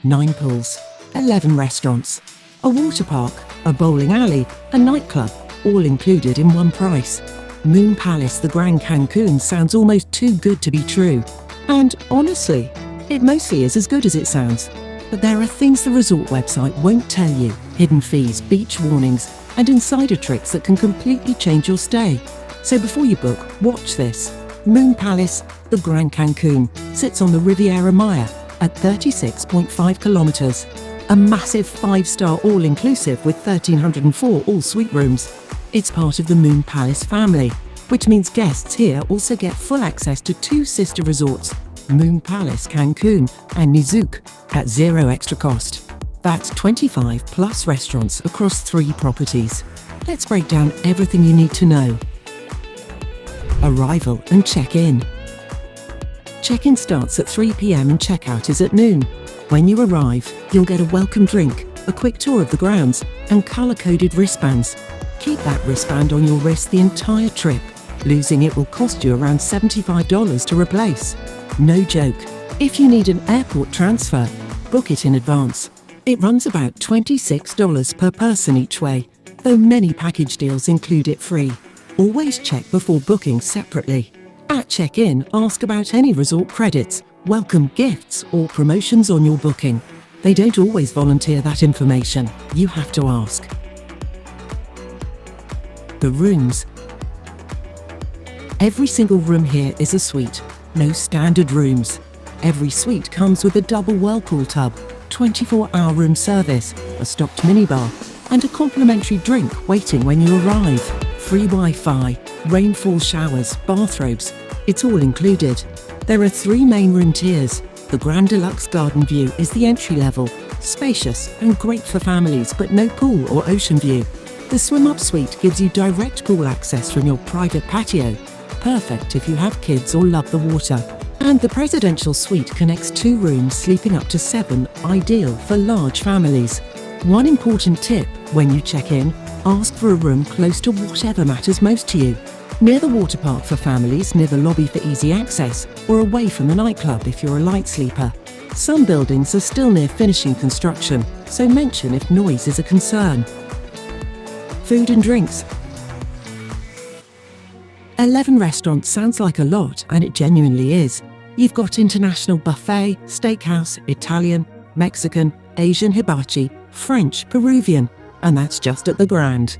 9 pools, 11 restaurants, a water park, a bowling alley, a nightclub, all included in one price. Moon Palace The Grand Cancun sounds almost too good to be true. And honestly, it mostly is as good as it sounds. But there are things the resort website won't tell you: hidden fees, beach warnings, and insider tricks that can completely change your stay. So before you book, watch this. Moon Palace The Grand Cancun sits on the Riviera Maya at 36.5 kilometers. A massive 5-star all-inclusive with 1,304 all-suite rooms. It's part of the Moon Palace family, which means guests here also get full access to 2 sister resorts, Moon Palace Cancun and Nizuc, at 0 extra cost. That's 25 plus restaurants across 3 properties. Let's break down everything you need to know. Arrival and check-in. Check-in starts at 3 p.m. and check-out is at noon. When you arrive, you'll get a welcome drink, a quick tour of the grounds, and colour-coded wristbands. Keep that wristband on your wrist the entire trip. Losing it will cost you around $75 to replace. No joke. If you need an airport transfer, book it in advance. It runs about $26 per person each way, though many package deals include it free. Always check before booking separately. At check-in, ask about any resort credits, welcome gifts, or promotions on your booking. They don't always volunteer that information. You have to ask. The rooms. Every single room here is a suite, no standard rooms. Every suite comes with a double whirlpool tub, 24-hour room service, a stocked minibar, and a complimentary drink waiting when you arrive. Free Wi-Fi, rainfall showers, bathrobes, it's all included. There are 3 main room tiers. The Grand Deluxe Garden View is the entry level, spacious and great for families but no pool or ocean view. The Swim Up Suite gives you direct pool access from your private patio, perfect if you have kids or love the water. And the Presidential Suite connects 2 rooms sleeping up to 7, ideal for large families. One important tip: when you check in, ask for a room close to whatever matters most to you. Near the water park for families, near the lobby for easy access, or away from the nightclub if you're a light sleeper. Some buildings are still near finishing construction, so mention if noise is a concern. Food and drinks. 11 restaurants sounds like a lot, and it genuinely is. You've got international buffet, steakhouse, Italian, Mexican, Asian hibachi, French, Peruvian, and that's just at the Grand.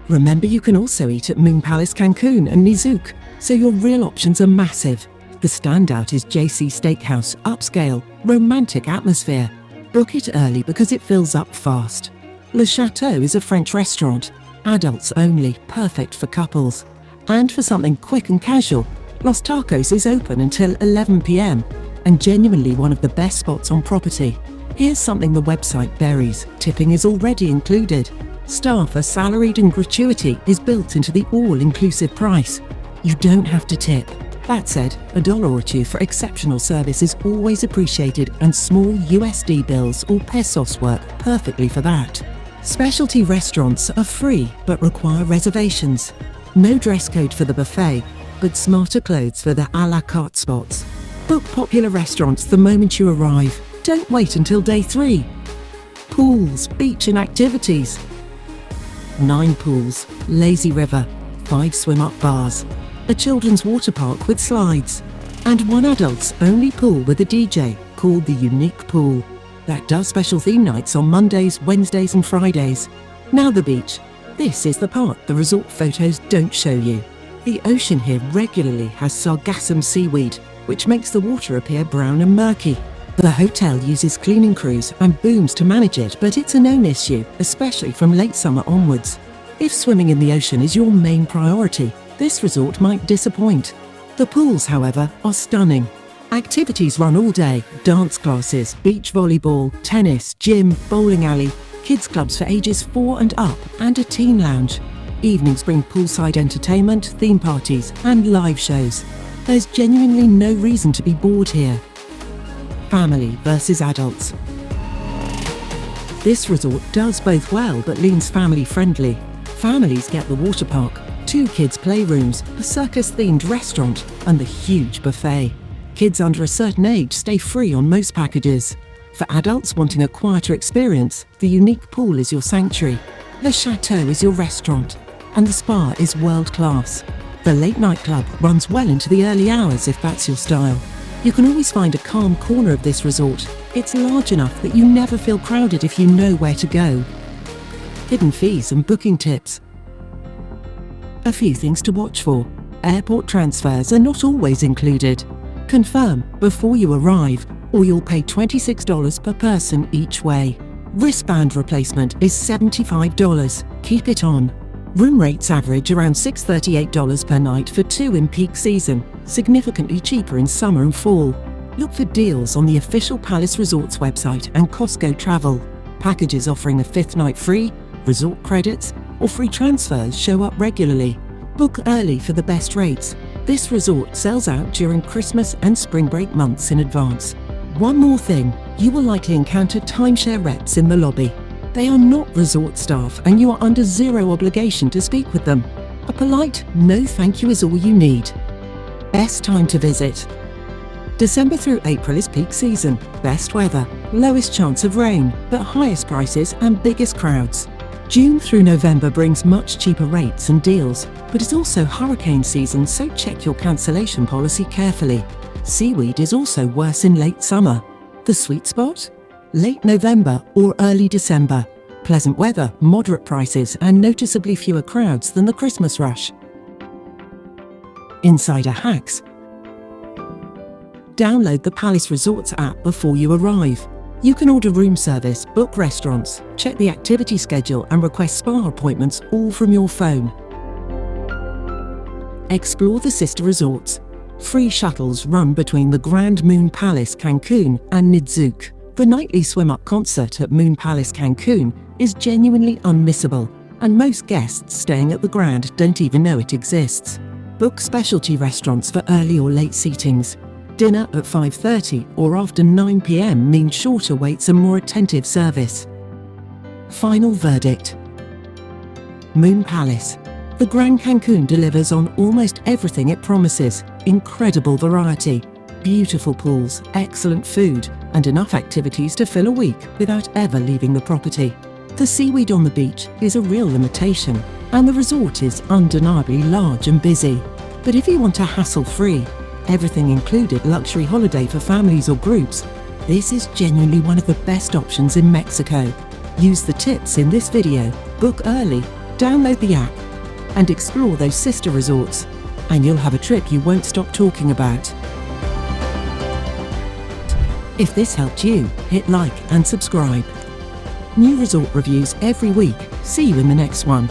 Remember, you can also eat at Moon Palace Cancun and Nizuc, so your real options are massive. The standout is JC Steakhouse, upscale, romantic atmosphere. Book it early because it fills up fast. Le Château is a French restaurant, adults only, perfect for couples. And for something quick and casual, Los Tacos is open until 11 p.m. and genuinely one of the best spots on property. Here's something the website buries: tipping is already included. Staff are salaried and gratuity is built into the all-inclusive price. You don't have to tip. That said, $1 or 2 for exceptional service is always appreciated, and small USD bills or pesos work perfectly for that. Specialty restaurants are free but require reservations. No dress code for the buffet, but smarter clothes for the a la carte spots. Book popular restaurants the moment you arrive. Don't wait until day 3. Pools, beach and activities. 9 pools, lazy river, 5 swim-up bars, a children's water park with slides, and 1 adults only pool with a DJ called the Unique Pool that does special theme nights on Mondays, Wednesdays and Fridays. Now the beach. This is the part the resort photos don't show you. The ocean here regularly has sargassum seaweed, which makes the water appear brown and murky. The hotel uses cleaning crews and booms to manage it, but it's a known issue, especially from late summer onwards. If swimming in the ocean is your main priority, this resort might disappoint. The pools, however, are stunning. Activities run all day: dance classes, beach volleyball, tennis, gym, bowling alley, kids clubs for ages 4 and up, and a teen lounge. Evenings bring poolside entertainment, theme parties, and live shows. There's genuinely no reason to be bored here. Family versus adults. This resort does both well but leans family friendly. Families get the water park, 2 kids' playrooms, a circus-themed restaurant, and the huge buffet. Kids under a certain age stay free on most packages. For adults wanting a quieter experience, the unique pool is your sanctuary. The Château is your restaurant, and the spa is world-class. The late nightclub runs well into the early hours if that's your style. You can always find a calm corner of this resort. It's large enough that you never feel crowded if you know where to go. Hidden fees and booking tips. A few things to watch for. Airport transfers are not always included. Confirm before you arrive, or you'll pay $26 per person each way. Wristband replacement is $75. Keep it on. Room rates average around $638 per night for 2 in peak season, significantly cheaper in summer and fall. Look for deals on the official Palace Resorts website and Costco Travel. Packages offering a 5th night free, resort credits, or free transfers show up regularly. Book early for the best rates. This resort sells out during Christmas and spring break months in advance. One more thing, you will likely encounter timeshare reps in the lobby. They are not resort staff and you are under zero obligation to speak with them. A polite no thank you is all you need. Best time to visit. December through April is peak season. Best weather, lowest chance of rain, but highest prices and biggest crowds. June through November brings much cheaper rates and deals, but it's also hurricane season, so check your cancellation policy carefully. Seaweed is also worse in late summer. The sweet spot? Late November or early December. Pleasant weather, moderate prices, and noticeably fewer crowds than the Christmas rush. Insider hacks. Download the Palace Resorts app before you arrive. You can order room service, book restaurants, check the activity schedule, and request spa appointments all from your phone. Explore the sister resorts. Free shuttles run between the Grand Palace Cancun and Nizuc. The nightly swim-up concert at Palace Cancun is genuinely unmissable, and most guests staying at the Grand don't even know it exists. Book specialty restaurants for early or late seatings. Dinner at 5:30 or after 9 p.m. means shorter waits and more attentive service. Final verdict. Palace. The Grand Cancun delivers on almost everything it promises. Incredible variety, beautiful pools, excellent food, and enough activities to fill a week without ever leaving the property. The seaweed on the beach is a real limitation, and the resort is undeniably large and busy. But if you want a hassle-free, everything included luxury holiday for families or groups, this is genuinely one of the best options in Mexico. Use the tips in this video, book early, download the app, and explore those sister resorts, and you'll have a trip you won't stop talking about. If this helped you, hit like and subscribe. New resort reviews every week. See you in the next one.